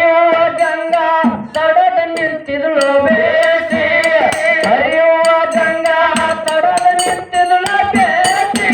ಹರಿಯುವ ಗಂಗಾ ತಡದ ನಿಂತಿದಳು ಬೇಸಿ ಹರಿಯುವ ಗಂಗಾ ತಡದ ನಿಂತಿದಳು ಬೇಸಿ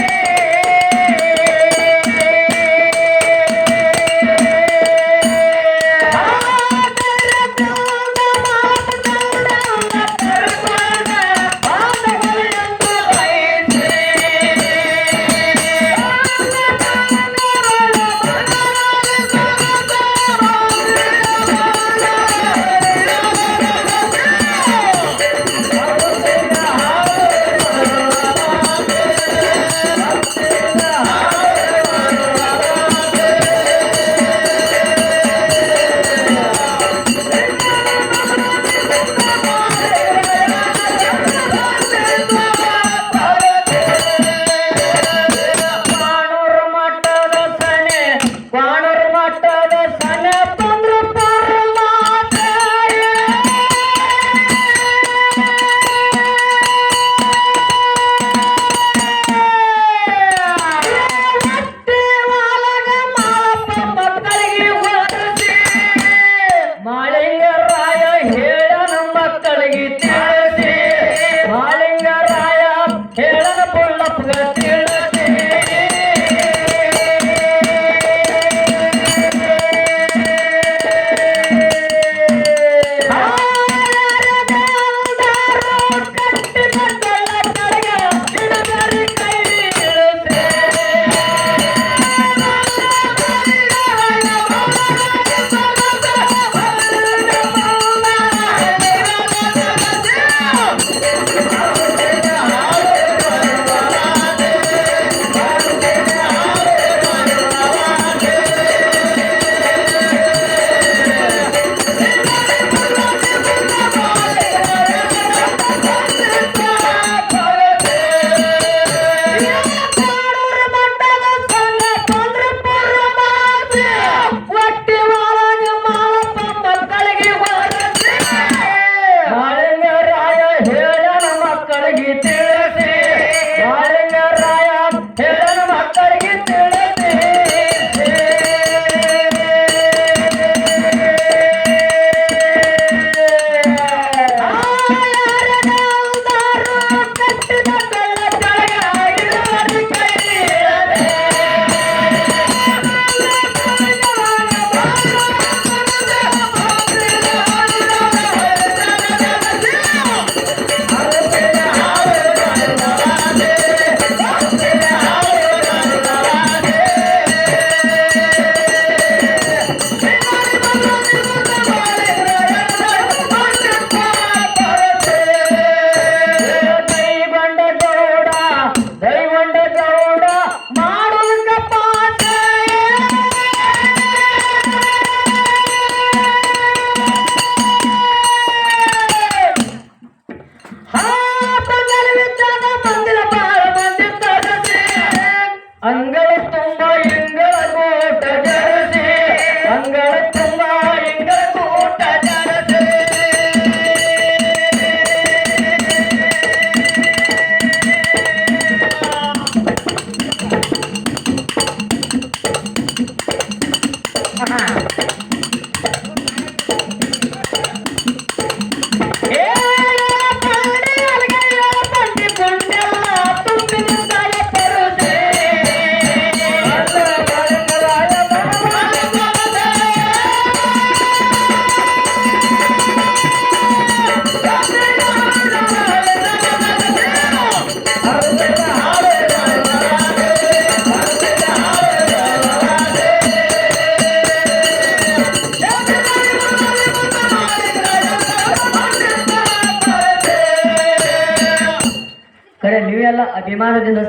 ಕರೆ ನೀವೆಲ್ಲ ಅಭಿಮಾನದಿಂದ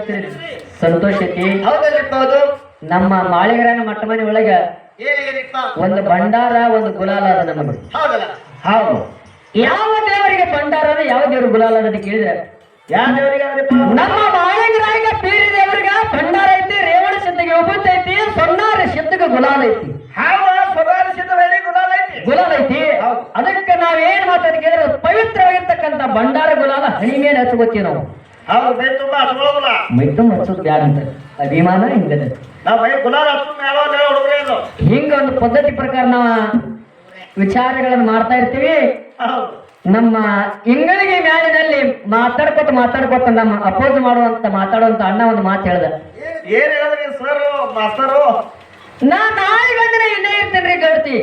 ಸಂತೋಷ ಐತಿ. ನಮ್ಮ ಮಾಳಿಗರಾಯನ ಮಟ್ಟ ಮನೆ ಒಳಗ ಒಂದು ಭಂಡಾರ ಒಂದು ಗುಲಾಲ ಅದ ನಮಗೆ. ಹೌದು, ಯಾವ ದೇವರಿಗೆ ಭಂಡಾರ ಯಾವ ದೇವ್ರ ಗುಲಾಲ ಅಂತ ಕೇಳಿದ್ರೆ ಯಾವ ದೇವರಿಗೆ? ನಮ್ಮ ಮಾಳಿಗರಾಯಗ ಪೀರಿ ದೇವರಿಗೆ ಭಂಡಾರ ಐತಿ, ರೇವಣ ಸಿದ್ಧಗೆ ಒಬ್ಬತ್ತು ಐತಿ, ಸೊನ್ನಾರ ಸಿದ್ಧಗೆ ಗುಲಾಲ ಐತಿ. ಗುಲಾಲ ಐತಿ. ಅದಕ್ಕೆ ನಾವೇನ್ ಮಾತಾಡಿ ಕೇಳಿದ್ರೆ ಪವಿತ್ರವಾಗಿರ್ತಕ್ಕಂಥ ಭಂಡಾರ ಗುಲಾಲ ಹಣಿ ಮೇಲೆ ಹಚ್ಕೋತೀವಿ ನಾವು. ಮೈ ತುಂಬ ಹಚ್ಚೋದು ಬ್ಯಾಡ ಅಂತ ಅಭಿಮಾನ ಹಿಂಗದ. ಹಿಂಗ ಒಂದು ಪದ್ಧತಿ ಪ್ರಕಾರ ನಾವ ವಿಚಾರಗಳನ್ನು ಮಾಡ್ತಾ ಇರ್ತೀವಿ. ಹೌದು ನಮ್ಮ ಇಂಗಳಿಗೆ ಮ್ಯಾಲಿನಲ್ಲಿ ಮಾತಾಡ್ಕೊತ ನಮ್ಮ ಅಪೋಸ್ ಮಾತಾಡುವಂತ ಅಣ್ಣ ಒಂದು ಮಾತು ಹೇಳ್ದ. ಏನ್ ಹೇಳಿದ್ರಿ ಸರ್ ಮಾಸ್ತರು? ನಾ ನಾಳೆ ಬಂದ್ರೆ ಇಲ್ಲೇ ಇರ್ತೇನ್ರಿ ಗಡ್ತಿ.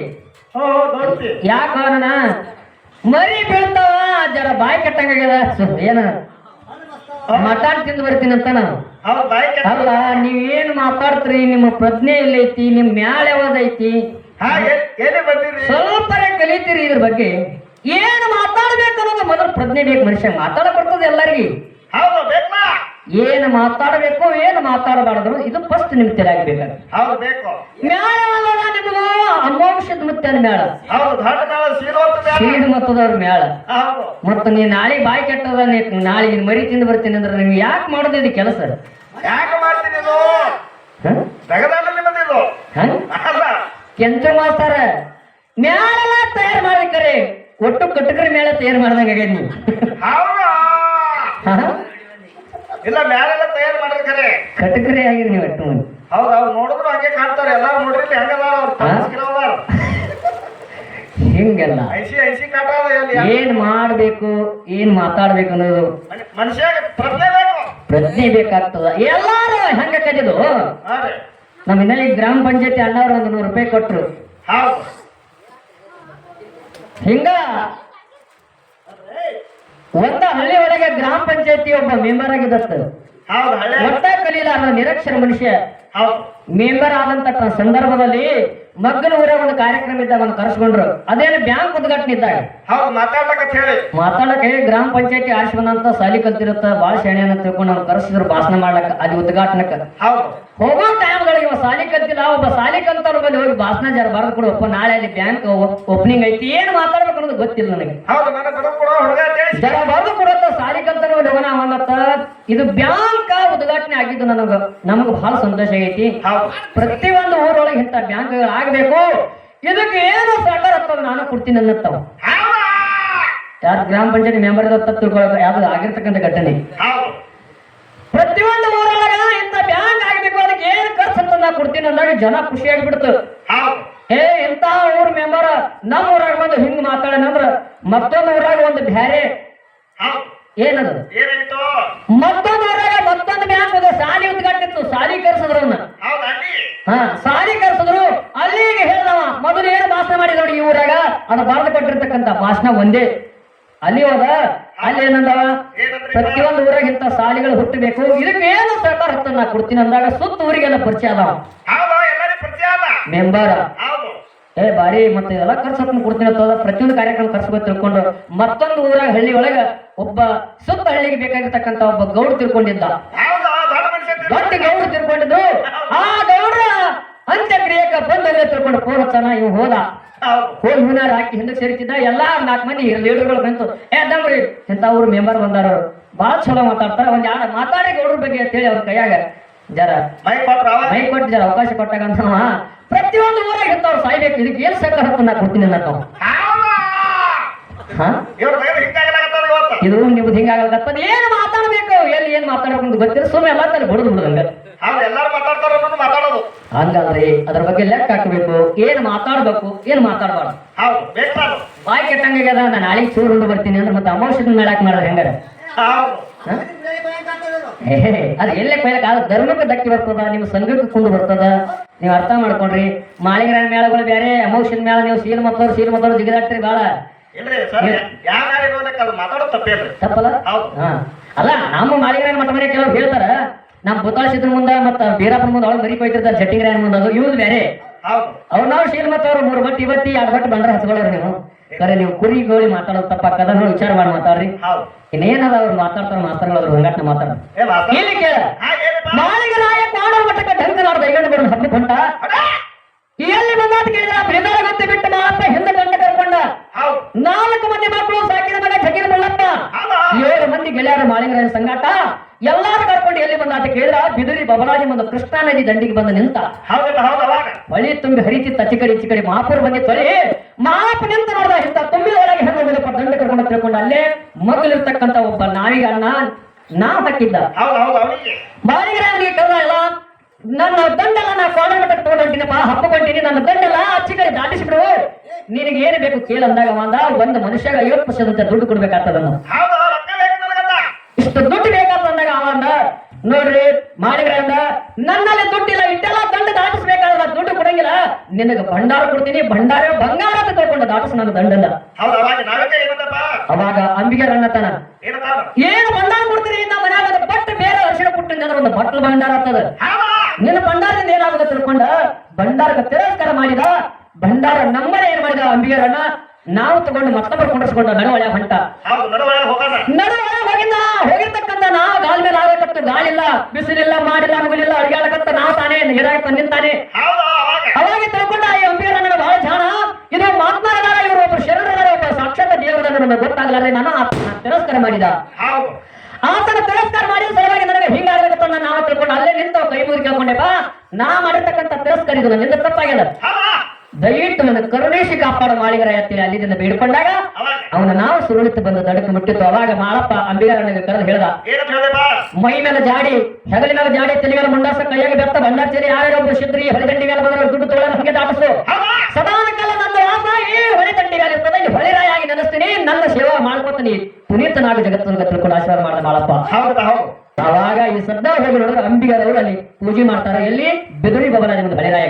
ನೋಡ್ತಿ ಯಾಕ ಅವನ ಮರಿ ಬೀಳ್ತಾವ ಜರ ಬಾಯಿ ಕಟ್ಟಂಗಾಗ್ಯದ. ಏನ ಮಟಾನ್ ತಿಂದು ಬರ್ತೀನಿ ಅಂತ ನಾವು. ಹೌದು ಬಾಯ್ ಅಲ್ಲ ನೀವೇನ್ ಮಾತಾಡ್ತೀರಿ? ನಿಮ್ಮ ಪ್ರಜ್ಞೆ ಎಲ್ಲೈತಿ? ನಿಮ್ ಮ್ಯಾಲ ಯಾವ್ದೈತಿ? ಏನೇ ಬಂದಿರಿ? ಸ್ವಲ್ಪ ಕಲಿತೀರಿ ಇದ್ರ ಬಗ್ಗೆ. ಏನು ಮಾತಾಡ್ಬೇಕು ಅನ್ನೋದು ಮೊದಲು ಪ್ರಜ್ಞೆ ಬೇಕು. ಮನುಷ್ಯ ಮಾತಾಡ ಬರ್ತದೆ ಎಲ್ಲರಿಗೆ. ಹೌದು ಬೇಕಲ್ಲ? ಏನು ಮಾತಾಡಬೇಕು ಏನು ಮಾತಾಡಬಾರ್ದು ಇದು ಫಸ್ಟ್ ನಿಮ್ ತೆರಾಗಬೇಕು. ಹೌದು ಬೇಕು. ಮ್ಯಾಳ ನಿಮ್ದು ಅಮೋಕ್ಷದ ಮುತ್ತನ ಮ್ಯಾಳ. ಹೌದು ದೊಡ್ಡ ಮೇಳ ಸೀಡ್ ಮತ್ತದವ್ರ ಮ್ಯಾಳ. ಹೌದು ಮತ್ತ ನೀ ನಾಳೆ ಬಾಯಿ ಕೆಟ್ಟದ ನಾಳೆ ಮರಿ ತಿಂದು ಬರ್ತೀನಿ ಅಂದ್ರೆ ನಿಮ್ಗೆ ಯಾಕೆ ಮಾಡೋದು ಇದು ಕೆಲಸ? ಯಾಕೆ ಮಾಡ್ತೀನಿ ಇದು? ಜಗದಲ್ಲಿ ಬಂದಿದ್ದು ಅಲ್ಲ ಕೆಂಚ ಮಾಸ್ತಾರ ಮ್ಯಾಳೆಲ್ಲ ತಯಾರು ಮಾಡ್ಬೇಕ್ರಿ. ಒಟ್ಟು ಕಟ್ಟಕರಿ ಮೇಳ ತಯಾರು ಮಾಡ್ದಂಗ ಆಗ್ಯದ ನೀವು. ಹೌದಾ ಇಲ್ಲ ಮ್ಯಾಲೆಲ್ಲ ತಯಾರು ಮಾಡಿದ್ರೆ ಕಟಕರಿ ಆಗಿರಿ ನೀವು ಒಟ್ಟು. ಹೌದು ಅವ್ರು ನೋಡಿದ್ರು ಹಂಗೆ ಕಾಣ್ತಾರೆ. ಎಲ್ಲಾರು ನೋಡ್ರಿ ಹೆಂಗದ ಹಿಂಗೆಲ್ಲ ಐಸಿ ಕಾಟ ಏನ್ ಮಾಡ್ಬೇಕು ಏನ್ ಮಾತಾಡ್ಬೇಕು ಅನ್ನೋದು ಮನುಷ್ಯ ಪ್ರಜ್ಞೆ ಬೇಕು. ಪ್ರಜ್ಞೆ ಬೇಕಾಗ್ತದ. ಎಲ್ಲಾರು ಹಂಗ ಕದಿದು. ನಮ್ಮ ಇನ್ನಲ್ಲಿ ಗ್ರಾಮ ಪಂಚಾಯತಿ ಅಣ್ಣವ್ರು ಒಂದು 100 ರೂಪಾಯಿ ಕೊಟ್ರು. ಹೌದು ಹಿಂಗ ಒಂದ ಹಳ್ಳಿ ಒಳಗೆ ಗ್ರಾಮ ಪಂಚಾಯತಿ ಒಬ್ಬ ಮೆಂಬರ್ ಆಗಿದ್ದತ್ತ. ಹೌದು ಹಳೆ ಒಟ್ಟ ಕಲೀಲಾರ ನಿರಕ್ಷರ ಮನುಷ್ಯ ಹೌದು ಮೆಂಬರ್ ಆದಂತ ಸಂದರ್ಭದಲ್ಲಿ ಮಗ್ಗನ ಊರಾಗ ಒಂದು ಕಾರ್ಯಕ್ರಮ ಇದ್ದಾಗ ಒಂದು ಕರೆಸ್ಕೊಂಡ್ರು. ಅದೇನು ಬ್ಯಾಂಕ್ ಉದ್ಘಾಟನೆ ಇದ್ದಾಗ ಹೌದು ಮಾತಾಡ್ಲಕ್ಕ ಹೇಳಿ ಮಾತಾಡಕ್ಕೆ ಗ್ರಾಮ ಪಂಚಾಯತಿ ಆರ್ಸಿ ಬಂದಂತ ಸಾಲಿ ಕಲ್ತಿರುತ್ತ ಬಾಳ ಶಾಣೆ ಅಂತ ತಿಳ್ಕೊಂಡು ಅವ್ನು ಕರೆಸಿದ್ರು ಭಾಷಣ ಮಾಡ್ಲಕ್ಕ ಅಲ್ಲಿ ಉದ್ಘಾಟನಕ್ಕ. ಹೌದು ಹೋಗೋ ಟೈಮ್ಗಳಿಗೆ ಇವ ಸಾಲಿ ಕಲ್ತಿಲ್ಲ ಒಬ್ಬ ಸಾಲಿ ಕಲ್ತವ್ರ ಬಲ್ಲಿ ಹೋಗಿ ಭಾಷಣ ಜರ ಬರೆದು ಕೊಡು ನಾಳೆ ಅಲ್ಲಿ ಬ್ಯಾಂಕ್ ಓಪನಿಂಗ್ ಐತಿ ಏನು ಮಾತಾಡ್ಬೇಕು ಅನ್ನೋದು ಗೊತ್ತಿಲ್ಲ ನನಗೆ. ಹೌದು ನನ್ನ ಬಡ ಹುಡುಗ ಜರ ಬರೆದು ಕೊಡತ್ತ ಸಾಲಿ ಕಲ್ತರ ಬಲ್ಲಿ ಹೋಗೋಣ ಅವನತ್ತ. ಇದು ಬ್ಯಾಂಕ್ ಉದ್ಘಾಟನೆ ಆಗಿದ್ದು ನಮಗ ಬಹಳ ಸಂತೋಷ ಆಗೈತಿ. ಪ್ರತಿಯೊಂದು ಊರೊಳಗೆ ಇಂಥ ಬ್ಯಾಂಕ್ಗಳು ಆಗ್ಬೇಕು. ಇದಕ್ಕೆ ಏನು ಸಹಕಾರ ಆಗ್ತದ ನಾನು ಕೊಡ್ತೀನಿ ಅನ್ನತ್ತವ. ಯಾರು ಗ್ರಾಮ ಪಂಚಾಯತಿ ಮೆಂಬರ್ ತಿಳ್ಕೊಳಕ ಯಾವ್ದು ಆಗಿರ್ತಕ್ಕಂಥ ಘಟನೆ. ಪ್ರತಿಯೊಂದು ಊರೊಳಗ ಇಂಥ ಬ್ಯಾಂಕ್ ಆಗ್ಬೇಕು. ಅದಕ್ಕೆ ಏನು ಖರ್ಚು ಅಂತ ನಾ ಕೊಡ್ತೀನಿ ಅಂದಾಗ ಜನ ಖುಷಿ ಆಗ್ಬಿಡ್ತು. ಇಂಥ ಊರ್ ಮೆಂಬರ್ ನಮ್ಮ ಊರಾಗ ಬಂದು ಹಿಂಗ್ ಮಾತಾಡೋಣಂದ್ರ ಮತ್ತೊಂದು ಊರಾಗ ಒಂದು ಬ್ಯಾರೆ ಏನದು ಮತ್ತೊಂದು ಊರಾಗ ಮತ್ತೊಂದು ಬ್ಯಾಂಕ್ ಒಂದು ಸಾಲಿ ಉದ್ಘಾಟನೆ ಇತ್ತು. ಸಾಲಿ ಕರ್ಸಿದ್ರು ಅವನ್ನ. ಸಾಲಿ ಕರ್ಸಿದ್ರು. ಅಲ್ಲಿಗೆ ಹೇಳ್ದವ ಮೊದಲು ಏನು ಭಾಷಣ ಮಾಡಿ ನೋಡಿ ಈ ಊರಾಗ ಅದು ಬರೆದು ಕೊಟ್ಟಿರ್ತಕ್ಕಂಥ ಭಾಷಣ ಒಂದೇ. ಅಲ್ಲಿ ಹೋದ ಅಲ್ಲಿ ಏನಂದವ ಪ್ರತಿಯೊಂದು ಊರಾಗ ಇಂಥ ಸಾಲಿಗಳು ಹುಟ್ಟಬೇಕು. ಇದಕ್ಕೆ ಏನು ಸರ್ಕಾರ ಹತ್ತ ನಾ ಕೊಡ್ತೀನಿ ಅಂದಾಗ ಸುತ್ತ ಊರಿಗೆಲ್ಲ ಪರಿಚಯ ಅದಾವ ಮೆಂಬರ್. ಬಾರಿ ಮತ್ತೆ ಎಲ್ಲ ಖರ್ಚು ಕೊಡ್ತೀನಿ ಅಂತ ಪ್ರತಿಯೊಂದು ಕಾರ್ಯಕ್ರಮ ಖರ್ಚು ತಿಳ್ಕೊಂಡು ಮತ್ತೊಂದು ಊರಾಗ ಹಳ್ಳಿ ಒಳಗ ಒಬ್ಬ ಸುತ್ತ ಹಳ್ಳಿಗೆ ಬೇಕಾಗಿರ್ತಕ್ಕಂಥ ಒಬ್ಬ ಗೌಡ ತಿಳ್ಕೊಂಡಿದ್ದ. ದೊಡ್ಡ ಗೌಡ ತಿಳ್ಕೊಂಡಿದ್ದು. ಆ ಗೌಡ್ರ ಅಂತ್ಯಕ್ರಿಯಕ ಬಂದ ತಿಳ್ಕೊಂಡು ಫೋನ್ ಹಚ್ಚನ ಇವ್ ಹೋದ. ಹೋಗಿ ಹೂನಾರ ಹಾಕಿ ಹಿಂದಕ್ಕೆ ಸೇರಿಸಿದ್ದ. ಎಲ್ಲಾ 4 ಮಂದಿ ಲೀಡರ್ಗಳು ಬಂತು. ದಮ್ರಿ ಇಂಥ ಊರು ಮೆಂಬರ್ ಬಂದಾರ ಬಾಳ ಚಲೋ ಮಾತಾಡ್ತಾರ. ಒಂದ್ ಯಾರ ಮಾತಾಡಿ ಗೌಡ್ರ ಬಗ್ಗೆ ಅಂತೇಳಿ ಅವ್ರ ಕೈಯಾಗ ಜರ ಮೈ ಕೊಟ್ಟು ಜರ ಅವಕಾಶ ಕೊಟ್ಟಾಗ ಅಂತ ಪ್ರತಿಯೊಂದು ಊರಾಗ ಇಂಥವ್ರು ಸಾಯ್ಬೇಕು. ಇದಕ್ಕೆ ಏನ್ ಸರ್ಕಾರ ನಾ ಕೊಡ್ತೀನಿ ಅನ್ನೋ ಇದು ನೀವು ಹಿಂಗಾಗತ್ತದ. ಏನು ಮಾತಾಡ್ಬೇಕು ಎಲ್ಲಿ ಏನ್ ಮಾತಾಡ್ಬೇಕು ಗೊತ್ತಿರ ಸುಮ್ಮನೆ ಎಲ್ಲ ತರ ಬಿಡುದು ಬಿಡುದಂಗ ಹಂಗಲ್ರಿ. ಅದ್ರ ಬಗ್ಗೆ ಲೆಕ್ಕ ಹಾಕಬೇಕು. ಏನ್ ಮಾತಾಡ್ಬೇಕು ಏನ್ ಮಾತಾಡ್ಬಾರ್ದು. ಬಾಯಿ ಕೆಟ್ಟಂಗಾಗ್ಯದ ನಾನು ನಾಳೆಗೆ ಚೂರು ಉಂಡು ಬರ್ತೀನಿ ಅಂದ್ರೆ ಮತ್ತೆ ಅಮೌಷಧ ಮೇಳಾಕ್ ಮಾಡಿದ್ರೆ ಹೆಂಗಾರ ಅದ್ ಎಲ್ಲೇ ಕೊಯ್ಲಕ್ ಆದ ಧರ್ಮಕ್ಕೆ ಧಕ್ಕಿ ಬರ್ತದ. ನಿಮ್ಮ ಸಂಘಕ್ಕೆ ಕುಂದು ಬರ್ತದ. ನೀವ್ ಅರ್ಥ ಮಾಡ್ಕೊಂಡ್ರಿ. ಮಾಳಿಗ್ರಾನ ಮೇಳಗಳು ಬೇರೆ ಅಮೌಷಧ ಮೇಳ. ನೀವು ಸೀಲ್ ಮತ್ತವ್ರು ಜಿಗಿದಾಡ್ತೀರಿ ಬಾಳ ತಪ್ಪಲ್ಲ. ಅಲ್ಲ ನಮ್ಮ ಮಾಳಿಗ್ರಾನ ಮಠ ಮನೆ ಕೆಲವ್ರು ಹೇಳ್ತಾರ ನಮ್ ಬುತ್ತಾಳ ಸಿದ್ರ ಮುಂದ ಮತ್ತ ಬೀರಪ್ಪನ ಮುಂದೆ ಅವಳು ಮರಿ ಕೊಯ್ತಿರ್ತಾರೆ ಜಟ್ಟಿಗ್ರಾಯನ ಮುಂದೆ. ಅದು ಇವ್ದು ಬೇರೆ. ಅವ್ರು ನಾವು ಶೀಲ್ ಮತ್ತವ್ರು 3 ಬಟ್ಟಿ 2 ಬಟ್ಟಿ ಬಂಡ್ರ ಹಚ್ಕೊಳ್ಳೋರು ನೀವು. ಕರೆ ನೀವು ಕುರಿ ಗೋಳಿ ಮಾತಾಡೋದು ತಪ್ಪಾಕದ ನೋಡಿ ವಿಚಾರ ಮಾಡಿ ಮಾತಾಡ್ರಿ. ಇನ್ನೇನದ ಅವ್ರು ಮಾತಾಡ್ತಾರ ಮಾತಾಡೋದ್ರ ಹಂಗಾಟ ಮಾತಾಡ ಇಲ್ಲಿ ಕೇಳ ಮಾಳಿಗರಾಯ ಕಾಣೋ ಮಟ್ಟಕ್ಕೆ ಢಂಕಲಾರ್ದ ಐಗಂಡು ಬರೋದು ಹಬ್ಬ ಹೊಂಟ ಎಲ್ಲಿ ಬಂದಾತ ಕೇಳಿದ್ರ ಬೆದಾರ ಗೊತ್ತಿ ಬಿಟ್ಟು ಮಾತ್ರ ಹಿಂದೆ ಗಂಡ ಕರ್ಕೊಂಡ 4 ಮಂದಿ ಮಕ್ಕಳು ಸಾಕಿದ ಮಗ ಜಗಿರ ಬಳ್ಳಪ್ಪ 7 ಮಂದಿ ಗೆಳೆಯರ ಮಾಳಿಗರಾಯನ ಸಂಗಾಟ ಎಲ್ಲಾರು ಕರ್ಕೊಂಡು ಎಲ್ಲಿ ಬಂದಾತ ಕೇಳಿದ್ರ ಬಿದಿರಿ ಬಬಲಾದಿ ಮುಂದೆ ಕೃಷ್ಣಾ ನದಿ ದಂಡಿಗೆ ಬಂದು ನಿಂತ. ಹೊಳಿ ತುಂಬಿ ಹರಿತಿತ್ತು ಅಚ್ಚಿ ಕಡೆ ಮಹಾಪುರ ಬಂದಿ ತೊಳಿ ಮಾಪ ನಿಂತ ನೋಡ್ದ ಇಂತ ತುಂಬಿ ಒಳಗೆ ಹೆಂಗ ದಂಡ ಕರ್ಕೊಂಡು ತಿಳ್ಕೊಂಡು ಅಲ್ಲೇ ಮಗಲಿರ್ತಕ್ಕಂಥ ಒಬ್ಬ ನಾವಿಗ ಅಣ್ಣ ನಾವ್ ಹಾಕಿದ್ದ. ಮಾಳಿಗರಾಯನಿಗೆ ಕರ್ದ ಎಲ್ಲ ನನ್ನ ದಂಡೆಲ್ಲ ನಾ ಕೋಣೆ ಮಟ್ಟಕ್ಕೆ ತಗೊಂಡಿನಪ್ಪ ಹಪ್ಪಕೊಂಡೀನಿ ನನ್ನ ದಂಡೆಲ್ಲ ಆಚೆ ಕಡೆ ದಾಟಿಸ್ಬಿಡು ನಿನಗೆ ಏನು ಬೇಕು ಕೇಳಂದಾಗ ಅಂದ ಒಂದು ಮನುಷ್ಯಗ 50% ದುಡ್ಡು ಕೊಡ್ಬೇಕಾಗ್ತದ ಇಷ್ಟು ದುಡ್ಡು ಬೇಕಾದ ಅಂದಾಗ ಅವಂದ ನೋಡ್ರಿ ಮಾಡಿದ್ರಂದ ನನ್ನಲ್ಲಿ ದುಡ್ಡಿಲ್ಲ ಇಟ್ಟೆಲ್ಲ ದಂಡ ದಾಟಿಸ್ಬೇಕಾದ್ರ ದುಡ್ಡು ಕೊಡಂಗಿಲ್ಲ ನಿನಗೆ ಭಂಡಾರ ಕೊಡ್ತೀನಿ ಭಂಡಾರ ಬಂಗಾರ ಅಂತ ತಿಳ್ಕೊಂಡು ದಾಟಿಸ್ ನನ್ನ ದಂಡಲ್ಲ ಅವಾಗ ಅಂಬಿಗರ ಅನ್ನತಾನ ಏನು ಭಂಡಾರ ಕೊಡ್ತೀರಿ ನಮ್ಮ ಮನ್ಯಾಗ ಬಟ್ ಬೇರೆ ಅರಿಶಿಣ ಕೊಟ್ಟಿಂದ ಅಂದ್ರೆ ಒಂದು ಬಟ್ಲು ಭಂಡಾರ ಆಗ್ತದ ನಿನ್ನ ಭಂಡಾರದಿಂದ ಏನಾಗುತ್ತೆ ತಿಳ್ಕೊಂಡ ಭಂಡಾರಕ್ಕೆ ತಿರಸ್ಕಾರ ಮಾಡಿದ ಭಂಡಾರ ನಮ್ಮನೆ ಏನ್ ಮಾಡಿದ ಅಂಬಿಗರನ್ನ ನಾವು ತಗೊಂಡು ಮತ್ತೊಬ್ಬರು ಕೊಂಡಿಸ್ಕೊಂಡ ನಡುವಳೆ ಹೊಂಟ ನಡುವಳೆ ಹೋಗಿದ್ದ ಹೋಗಿರ್ತಕ್ಕಂಥ ನಾ ಗಾಳಿ ಮೇಲೆ ಆಗಕತ್ತು ಗಾಳಿ ಇಲ್ಲ ಬಿಸಿಲಿಲ್ಲ ಮಾಡಿಲ್ಲ ಮುಗಿಲಿಲ್ಲ ಅಡಿಗಾಡಕತ್ತ ನಾವು ತಾನೇ ನೀರಾಗ ನಿಂತಾನೆ ಅವಾಗ ತಿಳ್ಕೊಂಡ ಈ ಅಂಬಿಗರನ್ನ ಬಹಳ ಜಾಣ ಇದು ಮಾತನಾಡಲಾರ ಇವರು ಒಬ್ಬ ಶರಣರ ಒಬ್ಬ ಸಾಕ್ಷಾತ್ ದೇವರ ನಮಗೆ ಗೊತ್ತಾಗಲಾರೆ ನಾನು ತಿರಸ್ಕಾರ ಮಾಡಿದ ಆತನ ತಿರಸ್ಕಾರ ಮಾಡಿದ ಸಲುವಾಗಿ ನನಗೆ ಹಿಂಗಾಗತ್ತ ನಾವು ತಿಳ್ಕೊಂಡು ಅಲ್ಲೇ ನಿಂತ ಕೈ ಮುಗಿ ಕೇಳ್ಕೊಂಡೆಪ್ಪ ನಾ ಮಾಡಿರ್ತಕ್ಕಂಥ ತಿರಸ್ಕಾರ ಇದು ನಿಂದ ತಪ್ಪಾಗ್ಯದ ದಯವಿಟ್ಟು ನನ್ನ ಕರುಣೇಶಿ ಕಾಪಾಡ ಮಾಳಿಗರ ಎತ್ತಿ ಅಲ್ಲಿಂದ ಬೇಡ್ಕೊಂಡಾಗ ಅವನ ನಾವು ಸುರುಳಿತು ಬಂದು ದಡಕ್ಕೆ ಮುಟ್ಟಿತ್ತು ಅವಾಗ ಮಾಳಪ್ಪ ಅಂಬಿಗರನಿಗೆ ಕರೆದು ಹೇಳ್ದ ಮೈ ಮೇಲೆ ಜಾಡಿ ಹೆಗಲಿ ಮೇಲೆ ಜಾಡಿ ತಲೆ ಮೇಲೆ ಮುಂಡಾಸ ಕೈಯಾಗ ಬೆತ್ತ ಭಂಡಾಚೇರಿ ಯಾರೊಬ್ಬರು ಶಿದ್ರಿ ಹೊಳೆದಂಡಿ ಮೇಲೆ ಬಂದ್ರೆ ದುಡ್ಡು ತೊಗೊಳ್ಳೋ ಹಾಗೆ ದಾಟಿಸು ಸದಾನಕಾಲ ನನ್ನ ವಾಸ ಈ ಹೊಳೆದಂಡಿ ಮೇಲೆ ಇರ್ತದೆ ಈ ಹೊಳೆರಾಯಾಗಿ ನೆನೆಸ್ತೀನಿ ನನ್ನ ಸೇವಾ ಮಾಡ್ಕೊತೀನಿ ಪುನೀತನಾಗ ಜಗತ್ತನ್ನು ತಿಳ್ಕೊಂಡು ಆಶೀರ್ವಾದ ಮಾಡಿದ ಮಾಳಪ್ಪ ಅವಾಗ ಈ ಸದ್ದ ಹೋಗಿ ನೋಡಿದ್ರೆ ಅಂಬಿಗರವರು ಅಲ್ಲಿ ಪೂಜೆ ಮಾಡ್ತಾರೆ ಎಲ್ಲಿ ಬೆದರಿ ಭವನ ಒಂದು ಹೊಳೆರಾಯ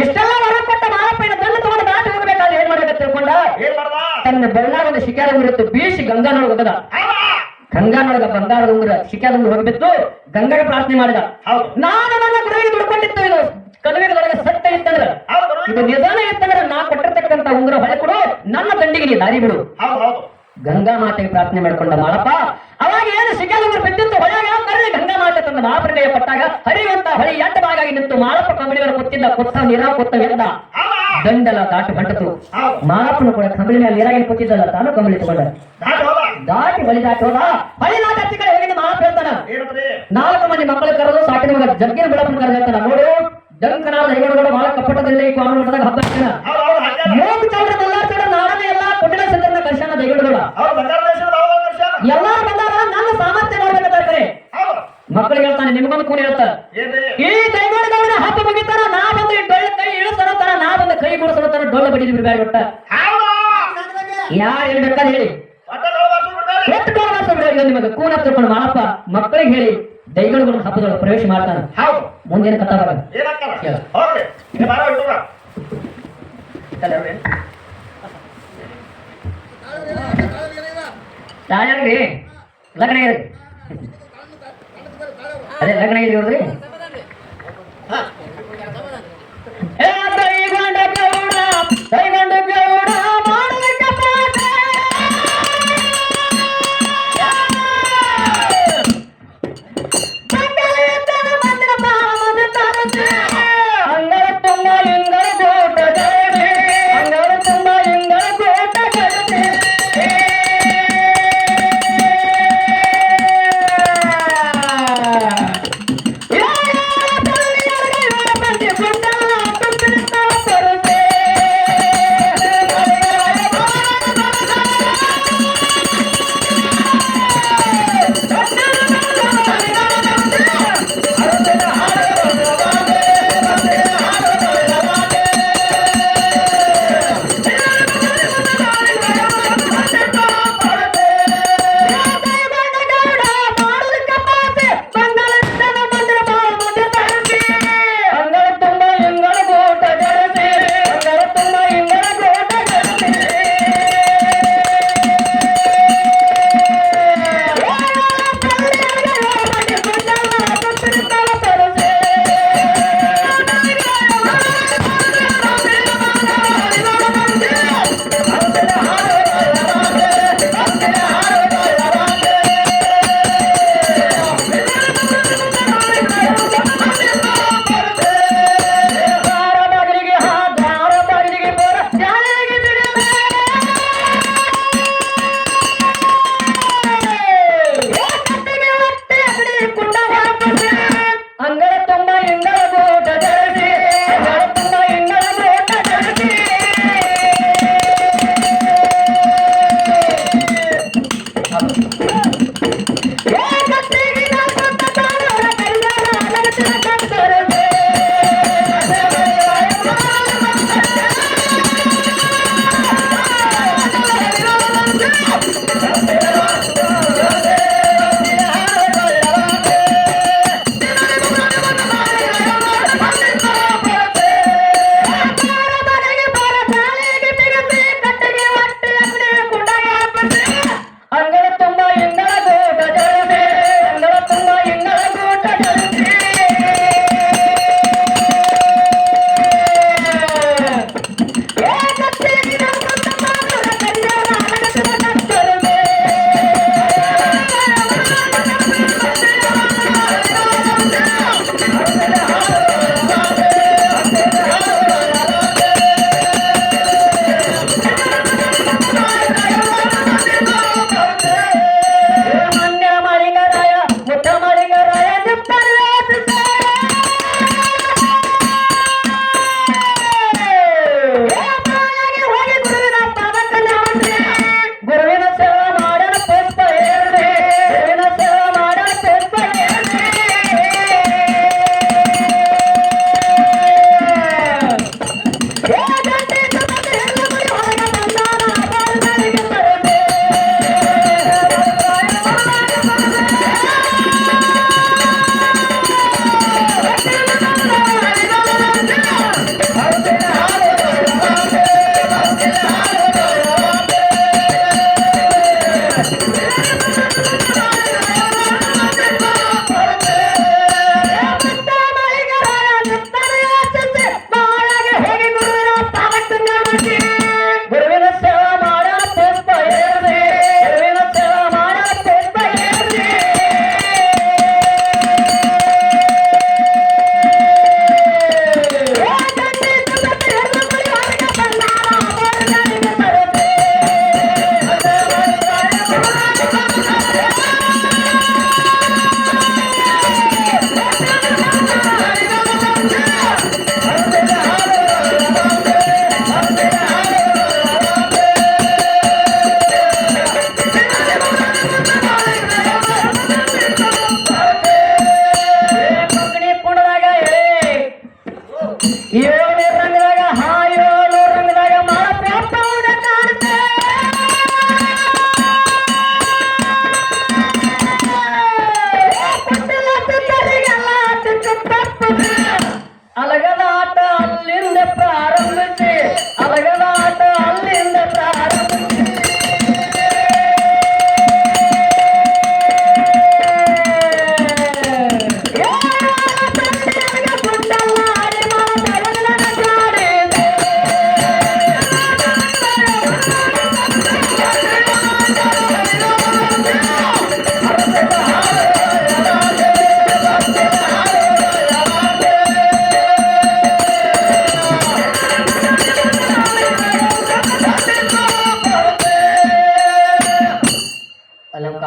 ಇಷ್ಟೆಲ್ಲ ಹೊರಕೊಟ್ಟ ಮಾಳಪ್ಪ ದಂಡ ತಗೊಂಡು ದಾಟಿ ಹೋಗ್ಬೇಕಾದ್ರೆ ಏನ್ ಮಾಡ್ಬೇಕು ತಿಳ್ಕೊಂಡ ತನ್ನ ಬೆಳ್ಳಾಗ ಒಂದು ಶಿಕಾರ ಉಂಗಿರುತ್ತೆ ಬೀಸಿ ಗಂಗಾನೊಳಗೆ ಹೋಗದ ಗಂಗಾನೊಳಗ ಬಂಗಾರದ ಉಂಗುರ ಶಿಕಾರ ಉಂಗುರ ಹೋಗ್ಬಿಟ್ಟು ಗಂಗಾಗೆ ಪ್ರಾರ್ಥನೆ ಮಾಡಿದ ನಾನು ನನ್ನ ಗುರುವಿಗೆ ದುಡ್ಕೊಂಡಿತ್ತು ಇದು ಕಲುವೆಗಳೊಳಗೆ ಸತ್ಯ ಇತ್ತಂದ್ರ ಇದು ನಿಧಾನ ಇತ್ತಂದ್ರ ನಾ ಕೊಟ್ಟಿರ್ತಕ್ಕಂಥ ಉಂಗುರ ಹೊಳೆ ಕೊಡು ನನ್ನ ದಂಡಿಗೆ ನೀ ದಾರಿ ಬಿಡು ಗಂಗಾ ಮಾತೆಗೆ ಪ್ರಾರ್ಥನೆ ಮಾಡಿಕೊಂಡ ಮಾಳಪ್ಪ ಅವಾಗ ಏನು ಶಿಕಾರ ಉಂಗುರ ಬಿಟ್ಟಿತ್ತು ಹೊಳೆಯಾಗ ಕರಳಿ ಗಂಗಾ ಮಾತೆ ತನ್ನ ಮಹಾಪ್ರದಯ ಪಟ್ಟಾಗ ಹರಿಯುವಂತ ಹೊಳೆ ಎಂಟ ಭಾಗಾಗಿ ನಿಂತು ಮಾಳಪ್ಪ ಕಂಬಳಿಗಳು ಕೊತ್ತಿದ್ದ ಕೊತ್ತ ನೀರಾವ ಕೊತ್ತ ಎದ್ದ ದಂಡಲ ದಾಟಿ ಹೊಂಟತು ಮಾಳಪ್ಪನು ಕೂಡ ಕಂಬಳಿ ಮೇಲೆ ನೀರಾಗಿ ಕೊತ್ತಿದ್ದಲ್ಲ ತಾನು ಕಂಬಳಿ ತಗೊಂಡ ದಾಟಿ ಹೊಳಿ ದಾಟಿ ಹೋದ ಹೊಳಿ ದಾಟಿ ಹಚ್ಚಿ ಕಡೆ ಹೋಗಿದ್ದ ಮಾಳಪ್ಪ ಹೇಳ್ತಾನ 4 ಮಂದಿ ಮಕ್ಕಳು ಕರೆದು ಸಾಕಿನ ಮಗ ಜಗ್ಗಿನ ಬೆಳಪನ ಕರೆದು ಹೇಳ್ತಾನ ನೋಡು ಡಂಕನಾದ ಹೆಗಣಗಳು ಬಹಳ ಕಪ್ಪಟದಲ್ಲಿ ಕಾಮನ್ ಮಟ್ಟದಾಗ ಹಬ್ಬ ಮೂರು ಚೌಡ್ರದೆಲ್ಲ ಚೌಡ ನಾಡನೆ ಎಲ್ಲ ಕೊಟ್ಟಿನ ಸಿದ್ಧನ ಕರ್ಷಣ ದೈಗಣಗಳು ಎಲ್ಲಾರು ಬಂದಾಗ ನನ್ನ ಸಾಮರ್ಥ್ಯ ನೋಡ್ಬೇಕಾದ್ರೆ ಮಕ್ಕಳಿಗೆ ಹೇಳ್ತಾನೆ ನಿಮ್ಗೊಂದು ಕೂಡಿ ಹೇಳ್ತಾರೆ ಈ ದೈವಗಳ ಹಬ್ಬ ಮುಗಿತಾರ ನಾ ಬಂದು ಡೊಳ್ಳ ಕೈ ಇಳಿಸ್ತಾರ ತರ ನಾ ಬಂದು ಕೈ ಗುಡಿಸೋ ತರ ಡೊಳ್ಳ ಬಡಿದ್ವಿ ಬೇರೆ ಒಟ್ಟ ಯಾರು ಹೇಳ್ಬೇಕಾದ್ರೆ ಹೇಳಿ ನಿಮಗೆ ಕೂನ ತಿಳ್ಕೊಂಡು ಮಾಳಪ್ಪ ಮಕ್ಕಳಿಗೆ ಹೇಳಿ ದೈವಗಳ ಹಬ್ಬದೊಳಗೆ ಪ್ರವೇಶ ಮಾಡ್ತಾನೆ ಮುಂದಿನ ಕಥಾ ಬರ ಯಾರ್ಯಾರ್ರಿ ಲಗ್ನ ಅದೇ ಲಗ್ನ ಇವ್ರಿ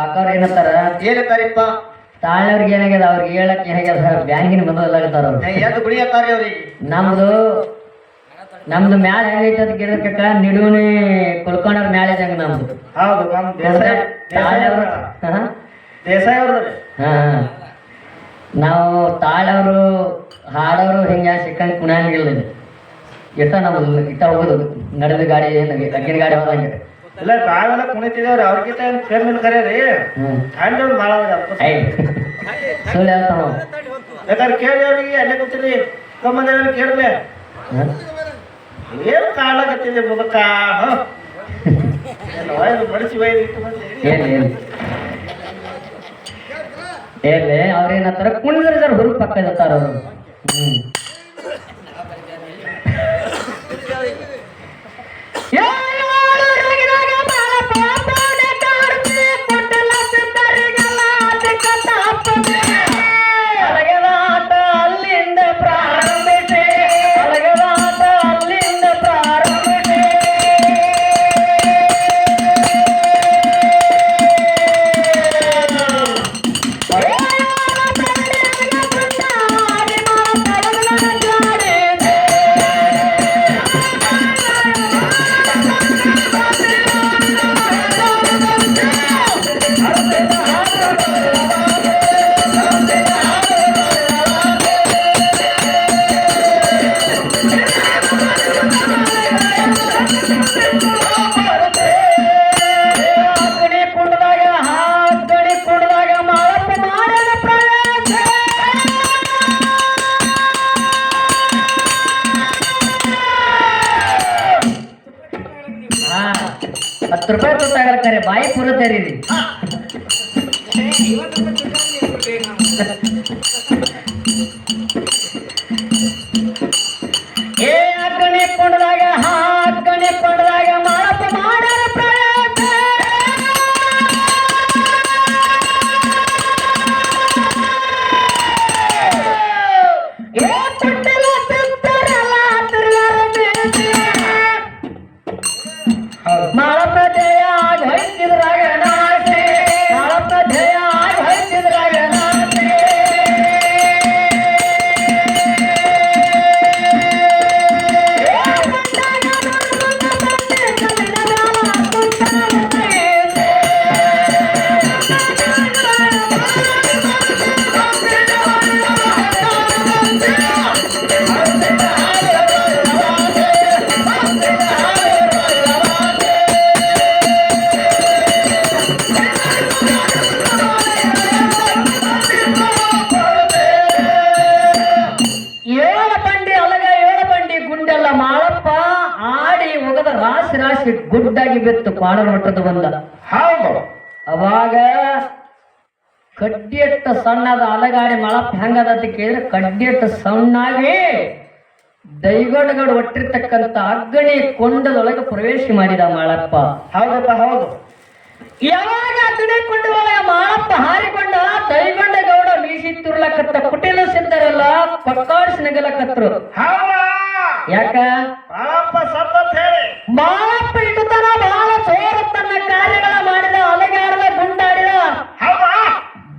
ಕಾಕವ್ರು ಏನಂತಾರ, ಏನಂತಾರಿಪ್ಪ? ತಾಳ್ನವ್ರಿಗೆ ಏನಾಗ್ಯದ, ಅವ್ರಿಗೆ ಹೇಳಕ್ ಏನಾಗ್ಯದ, ಬ್ಯಾಂಕಿನ ಬಂದಲ್ಲಾಗತ್ತಾರ ಅವ್ರು. ಎಂದು ಗುಡಿಯತ್ತಾರೆ ಅವ್ರಿಗೆ. ನಮ್ದು ಮ್ಯಾಲ ಹೆಂಗೈತೆ ಅಂತ ಕೇಳಕ್ಕ ನಿಡುವಣಿ ಕುಳ್ಕೊಂಡ್ರ ಮ್ಯಾಲ ಇದ್ದಂಗ ನಮ್ದು. ಹೌದು, ನಮ್ ದೇಸಾಯಿ ಅವ್ರದ್ರಿ. ಹಾ, ನಾವು ತಾಳವ್ರು ಹಾಡೋರು ಹಿಂಗ ಸಿಕ್ಕಂಗ್ ಕುಣಂಗಿಲ್ಲ. ಇಟ್ಟ ನಮ್ದು ಇಟ್ಟ ಹೋಗುದು ನಡೆದ ಗಾಡಿ ಅಗ್ಗಿನ ಗಾಡಿ ಹೋದಂಗೆ. ಇಲ್ಲ, ನಾವೆಲ್ಲ ಕುಣಿತಿದೇವ್ರಿ, ಅವ್ರಿಗಿಂತ ಏನ್ ಫೇಮಿಲ್ ಕರೀರಿ. ಕಾಂಡವ್ರು ಭಾಳ ಸುಳ್ಳು ಹೇಳ್ತಾವ. ಬೇಕಾದ್ರೆ ಕೇಳಿ ಅವ್ರಿಗೆ, ಅಲ್ಲೇ ಕೂತಿರಿ ಕಮ್ಮಂದ ಕೇಳಿದೆ ಏನು ಕಾಳಾಗತ್ತಿದೆ ಮುದಕ ಬಡಿಸಿ ಹೇಳಿ ಅವ್ರೇನತ್ತಾರ, ಕುಣಿದ್ರೆ ಹುರುಪ್ ಪಕ್ಕದತ್ತಾರ ಅವರು. ಅಲ್ಲಿಂದ ಪ್ರಾರಂಭಿಸಿ ಅಲ್ಲಿಂದ ಪ್ರಾರಂಭಿಸಿ ₹10 ಗೊತ್ತಾಗಲ್ಕರೆ ಬಾಯಿ ಪೂರ ತೆರೀರಿ. ಏ ಅಗ್ನಿ ಕೊಂಡದಾಗ ಅಗ್ನಿ ಕೊಂಡದಾಗ ಮಾಡಪ್ಪ ಮಾಡರ ಪ್ರಯತ್ನ. ಏ ಕೊಟ್ಟಿಲ್ಲ ತಿಂತಾರಲ್ಲ ಮಾಳಪ್ಪ ಜಯ ಆಗಿ ಹೊಯ್ತಿದ್ರಾಗ ನಾಟೆ, ಮಾಳಪ್ಪ ಜಯ ಆಗಿ ಹೊಯ್ತಿದ್ರಾಗ ನಾಟೆ. ರಾಶಿ ಗುಡ್ಡಾಗಿ ಬಿತ್ತು ಪಾಣ ಮಟ್ಟದ ಬಂದ. ಹೌದು, ಅವಾಗ ಕಡ್ಡಿಯಟ್ಟ ಸಣ್ಣದ ಅಲಗಾಡಿ ಮಳಪ್ಪ ಹೆಂಗದ ಅಂತ ಕೇಳಿದ್ರೆ ಕಡ್ಡಿಯಟ್ಟ ಸಣ್ಣಾಗಿ ದೈಗಡಗಡು ಒಟ್ಟಿರ್ತಕ್ಕಂಥ ಅಗ್ನಿ ಕೊಂಡದೊಳಗೆ ಪ್ರವೇಶ ಮಾಡಿದ ಮಾಳಪ್ಪ. ಹೌದಪ್ಪ, ಹೌದು. ಯಾವಾಗ ಅಗ್ನಿ ಕೊಂಡ ಒಳಗೆ ಮಾಳಪ್ಪ ಹಾರಿಕೊಂಡ ದೈಗೊಂಡ ಗೌಡ ಮೀಸಿ ತುರ್ಲಕತ್ತ ಕುಟಿಲ ಸಿದ್ಧರಲ್ಲ ಪಕ್ಕಾಡಿಸಿ ನಗಲಕತ್ರು. ಯಾಕ ಮಾಳಪ್ಪ ಸತ್ತ ಹೇಳಿ ಮಾಳಪ್ಪ ಇಟ್ಟತನ ಬಹಳ ಚೋರ ತನ್ನ ಕಾರ್ಯಗಳ ಮಾಡಿದ ಅಲಗಾಡದ ಗುಂಡಾಡಿದ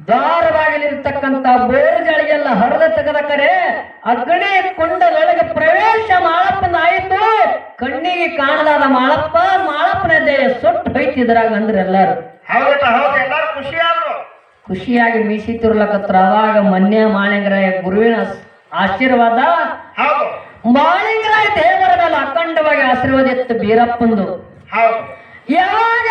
ದ್ವಾರವಾಗಿಲಿರ್ತಕ್ಕಂಥ ಬೋರು ಜಾಳಿಗೆಲ್ಲ ಹರಿದ ತೆಗೆದ ಕರೆ ಅಗ್ನಿ ಕೊಂಡದೊಳಗೆ ಪ್ರವೇಶ ಮಾಳಪ್ಪನ ಆಯಿತು. ಕಣ್ಣಿಗೆ ಕಾಣಲಾದ ಮಾಳಪ್ಪನ ದೇಹ ಸುಟ್ಟು ಹೊಯ್ತಿದ್ರಾಗ ಅಂದ್ರೆ ಎಲ್ಲಾರು ಖುಷಿಯಾಗಿ ಮೀಸಿ ತಿರ್ಲಕತ್ರ. ಅವಾಗ ಮನ್ಯ ಮಾಳಿಂಗರಾಯ ಗುರುವಿನ ಆಶೀರ್ವಾದ ಮಾಳಿಂಗರಾಯ ದೇವರ ಮೇಲೆ ಅಖಂಡವಾಗಿ ಆಶೀರ್ವಾದಿತ್ತು ಬೀರಪ್ಪಂದು. ಯಾವಾಗ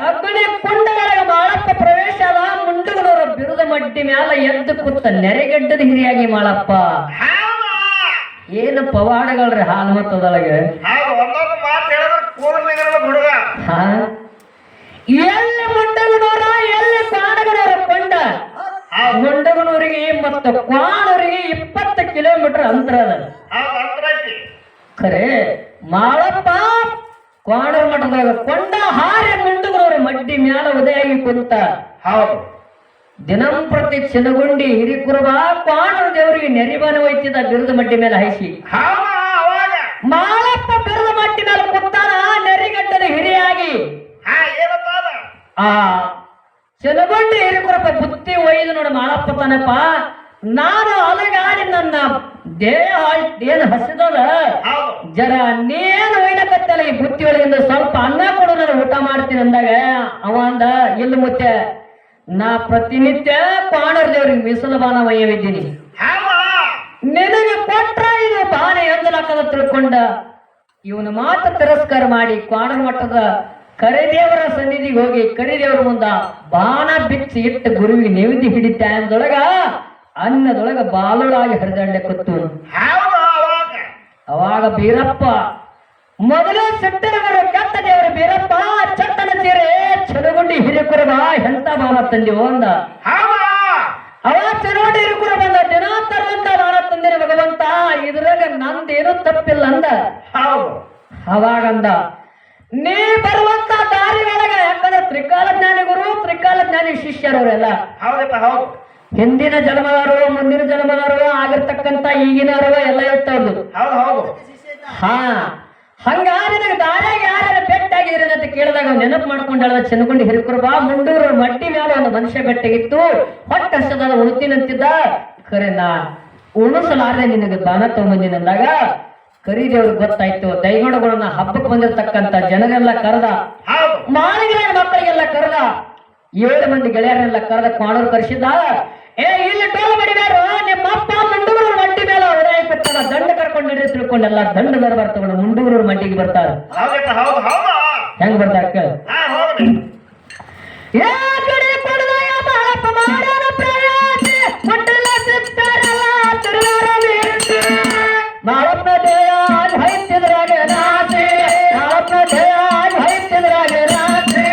ಅಗ್ನಿ ಕುಂಡದೊಳಗೆ ಮಾಳಪ್ಪ ಪ್ರವೇಶ ಅದ ಮುಂಡುಗನವರ ಬಿರುದ ಮಡ್ಡಿ ಮ್ಯಾಲ ಎದ್ದು ಕೂತ ನೆರೆಗಡ್ಡದ ಹಿರಿಯಾಗಿ ಮಾಳಪ್ಪ. ಏನು ಪವಾಡಗಳ್ರಿ ಹಾಲ್ಮತ್ತದೊಳಗೆ. ಎಲ್ಲಿ ಮುಂಡಗನವರ ಎಲ್ಲಿ ಕಾಣಗನವರ ಕೊಂಡ ಮುಂಡಗನೂರಿಗೆ ಮತ್ತು ಕ್ವಾಣೂರಿಗೆ 20 ಕಿಲೋಮೀಟರ್ ಅಂತರ ಅದ. ಖರೆ ಮಾಳಪ್ಪ ಕ್ವಾಣೂರ್ ಮಠದಾಗ ಕೊಂಡ ಹಾರಿ ಮುಂಡಗನವರ ಮಡ್ಡಿ ಮ್ಯಾಲ ಉದಯಾಗಿ ಕುಂತ. ದಿನಂಪ್ರತಿ ಚಿನಗುಂಡಿ ಹಿರಿಕುರುಬ ಕ್ವಾಣೂರು ದೇವರಿಗೆ ನೆರಿಬಾನ ಒಯ್ತಿದ್ದ ಬಿರುದು ಮಡ್ಡಿ ಮೇಲೆ ಹೈಸಿ. ಮಾಳಪ್ಪ ಬಿರುದು ಮಡ್ಡಿ ಮೇಲೆ ಕುತ್ತಾನ ನೆರಿಗಡ್ಡದ ಹಿರಿಯಾಗಿ. ಆ ಚೆಲಗೊಂಡು ಹಿರಿಕುರಪ್ಪ ಬುತ್ತಿ ಒಯ್ದು ನೋಡು ಮಾಳಪ್ಪ ತಾನಪ್ಪ ನಾನು ಅಲಗಾಡಿ ನನ್ನ ದೇಹ ಏನು ಹಸಿದದ ಜರ ನೀನು ಒಯ್ಲಕತ್ತಲ್ಲ ಈ ಬುತ್ತಿ ಒಳಗಿಂದ ಸ್ವಲ್ಪ ಅನ್ನ ಕೊಡು ನಾನು ಊಟ ಮಾಡ್ತೀನಿ ಅಂದಾಗ ಅವ ಅಂದ ಇಲ್ಲ ಮುತ್ತೆ ನಾ ಪ್ರತಿನಿತ್ಯ ಕ್ವಾಣರ ದೇವ್ರಿಗೆ ಮೀಸಲು ಬಾನ ಒಯ್ಯವಿದ್ದೀನಿ ನಿನಗೆ ಕೊಟ್ರ ಇದು ಬಾನೆ ಎಂದಲಾಕದ ತಿಳ್ಕೊಂಡ ಇವನ ಮಾತು ತಿರಸ್ಕಾರ ಮಾಡಿ ಕ್ವಾಣರ ಮಠದ ಕರಿದೇವರ ಸನ್ನಿಧಿಗೆ ಹೋಗಿ ಕರಿದೇವರ ಮುಂದ ಬಾಣ ಬಿಚ್ಚಿ ಇಟ್ಟು ಗುರುವಿಗೆ ನೈವೇದ್ಯ ಹಿಡಿತ ಅನ್ನದೊಳಗ ಅನ್ನದೊಳಗ ಬಾಲುಳಾಗಿ ಹರಿದಂಡೆ ಕೂತು ಅವಾಗ ಬೀರಪ್ಪ ಮೊದಲು ಸೆಟ್ಟನವರ ಕೆಟ್ಟ ದೇವರ ಬೀರಪ್ಪ ಚಟ್ಟನ ತೀರೆ ಚಲಗುಂಡಿ ಹಿರಿಕುರಬ ಎಂತ ಬಾಣ ತಂದೆವು ಅಂದ ಅವ ಚಲಗುಂಡಿ ಹಿರಿಕುರ ಬಂದ ದಿನ ತರುವಂತ ಬಾಣ ತಂದಿರ ಭಗವಂತ ಇದ್ರಾಗ ನಂದೇನು ತಪ್ಪಿಲ್ಲ ಅಂದ ಅವಾಗಂದ ನೀ ಬರುವಂತ ದಾರಿ ಒಳಗ ಯಾಕಂದ್ರೆ ತ್ರಿಕಾಲ ಜ್ಞಾನಿ ಗುರು ತ್ರಿಕಾಲ ಜ್ಞಾನಿ ಶಿಷ್ಯರವರೆಲ್ಲ ಹಿಂದಿನ ಜನ್ಮದವರು ಮುಂದಿನ ಜನ್ಮದವರು ಆಗಿರ್ತಕ್ಕಂತ ಈಗಿನವರು ಎಲ್ಲ ಇರ್ತವ್ರು ಹಾ ಹಂಗಾರೆ ನನಗೆ ದಾರ್ಯಾಗ ಯಾರ್ಯಾರ ಬೆಟ್ಟಾಗಿದ್ರಿ ಅಂತ ಕೇಳಿದಾಗ ನೆನಪು ಮಾಡ್ಕೊಂಡ ಚೆನ್ನಗೊಂಡು ಹಿರಿಕುರಬ ಮುಂಡೂರು ಮಟ್ಟಿ ಮೇಲೆ ಒಂದು ಮನುಷ್ಯ ಬೆಟ್ಟಾಗಿತ್ತು ಹೊಟ್ಟೆ ಹಸದ ಉಣ್ತೀನಂತಿದ್ದ ಖರೆ ನಾ ಉಣಿಸಲಾರದೆ ನಿನಗೆ ಬಾನ ತಗೊಂಬಂದಿನ ಅಂದಾಗ ಕರಿದೇವ್ರಿಗೆ ಗೊತ್ತಾಯ್ತು ದೈವಗಳನ್ನ ಹಬ್ಬಕ್ಕೆ ಬಂದಿರತಕ್ಕಂತ ಜನರೆಲ್ಲ ಕರೆದ ಮಾಳಿಗೆ ಮಕ್ಕಳಿಗೆಲ್ಲ ಕರೆದ 7 ಮಂದಿ ಗೆಳೆಯರನ್ನೆಲ್ಲ ಕರೆದ ಕ್ವಾಣರು ಕರೆಸಿದ್ದ ಇಲ್ಲಿ ಟೋಲ್ ಮಾಡಿದಾರು ನಿಮ್ಮ ಅಪ್ಪ ಮುಂಡೂರು ಮಟ್ಟಿ ಮೇಲೆ ಉದಯ ಕೊಟ್ಟಾರ ದಂಡ ಕರ್ಕೊಂಡು ನಡಿ ತಿಳ್ಕೊಂಡೆಲ್ಲ ದಂಡ ದರ್ಬಾರ್ ತಗೊಂಡು ಮುಂಡೂರು ಮಟ್ಟಿಗೆ ಬರ್ತಾರ ಹೆಂಗ್ ಬರ್ತಾರ ಕೇಳ ಮಾಳಪ್ಪ ದೇಯ ಹೈತಿದ್ರಾಗ ರಾಸೆ ಮಾಳಪ್ಪ ದೇಯ ಹೈತಿದ್ರಾಗ ರಾಸೆ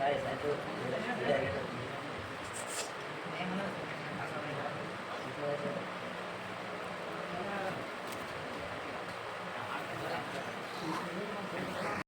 ಆಯ್ತು